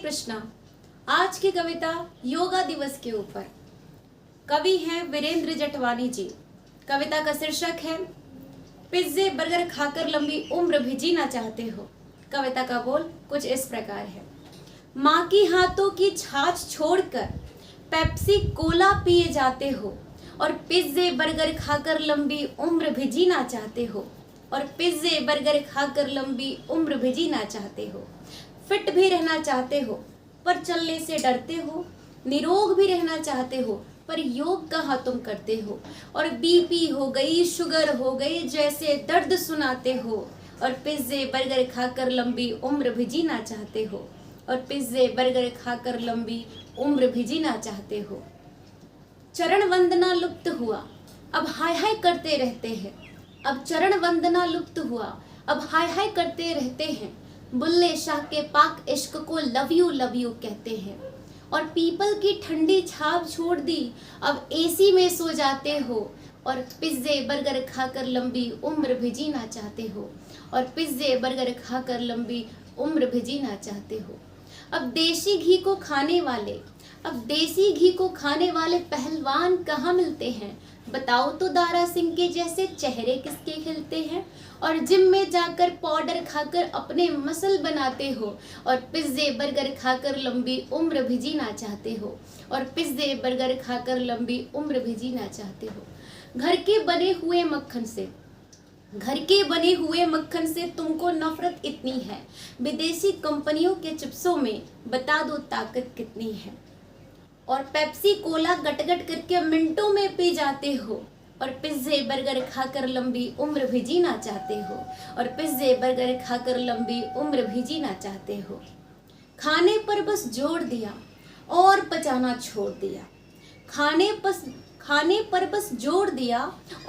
कृष्णा। आज की कविता योगा दिवस के ऊपर। कवि हैं वीरेंद्र जटवानी जी। कविता का शीर्षक है पिज्जे बर्गर खाकर लंबी उम्र भी जीना चाहते हो। कविता का बोल कुछ इस प्रकार है। माँ की हाथों की छाछ छोड़कर पेप्सी कोला पिए जाते हो और पिज्जे बर्गर खाकर लंबी उम्र भी जीना चाहते हो और पिज्जे बर्गर खाकर लंबी उम्र भी जीना चाहते हो। फिट भी रहना चाहते हो पर चलने से डरते हो, निरोग भी रहना चाहते हो पर योग कहाँ तुम करते हो और बीपी हो गई, शुगर हो गई जैसे दर्द सुनाते हो और पिज्जे बर्गर खाकर लंबी उम्र भी जीना चाहते हो और पिज्जे बर्गर खाकर लंबी उम्र भी जीना चाहते हो। चरण वंदना लुप्त हुआ, अब हाय हाय करते रहते हैं। अब चरण वंदना लुप्त हुआ, अब हाय हाय करते रहते हैं। बुल्ले शाह के पाक इश्क को लव यू कहते हैं और पीपल की ठंडी छाप छोड़ दी, अब एसी में सो जाते हो और पिज्जे बर्गर खाकर लंबी उम्र भी जीना चाहते हो और पिज्जे बर्गर खाकर लंबी उम्र भी जीना चाहते हो। अब देसी घी को खाने वाले, अब देसी घी को खाने वाले पहलवान कहाँ मिलते हैं? बताओ तो दारा सिंह के जैसे चेहरे किसके खिलते हैं? और जिम में जाकर पाउडर खाकर अपने मसल बनाते हो और पिज्जे बर्गर खाकर लंबी उम्र भी जीना चाहते हो और पिज्जे बर्गर खाकर लंबी उम्र भी जीना चाहते हो। घर के बने हुए मक्खन से तुमको नफरत इतनी है, विदेशी कंपनियों के चिप्सों में बता दो ताकत कितनी है। और पेप्सी कोला गटगट करके मिनटों में पी जाते हो और पिज्जे बर्गर खाकर लंबी उम्र भी जीना चाहते हो और पिज्जे बर्गर खाकर लंबी उम्र भी जीना चाहते हो। खाने पर बस जोर दिया और पचाना छोड़ दिया, खाने पर बस जोर दिया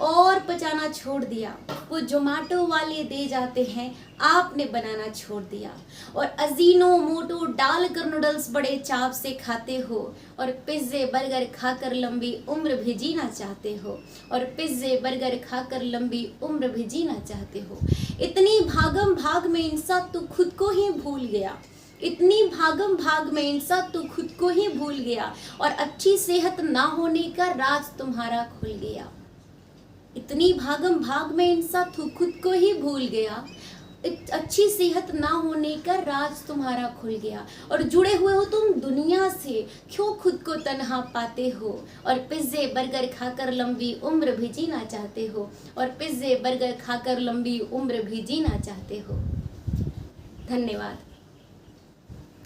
और पचाना छोड़ दिया। वो जोमेटो वाले दे जाते हैं, आपने बनाना छोड़ दिया और अजीनो मोटो डालकर नूडल्स बड़े चाव से खाते हो और पिज्जे बर्गर खाकर लंबी उम्र भी जीना चाहते हो और पिज्जे बर्गर खाकर लंबी उम्र भी जीना चाहते हो। इतनी भागम भाग में इंसान तू खुद को ही भूल गया, इतनी भागम भाग में इंसान तू खुद को ही भूल गया और अच्छी सेहत ना होने का राज तुम्हारा खुल गया। इतनी भागम भाग में इंसान तू खुद को ही भूल गया, अच्छी सेहत ना होने का राज तुम्हारा खुल गया और जुड़े हुए हो तुम दुनिया से, क्यों खुद को तन्हा पाते हो और पिज्जे बर्गर खाकर लंबी उम्र भी जीना चाहते हो और पिज्जे बर्गर खाकर लंबी उम्र भी जीना चाहते हो। धन्यवाद।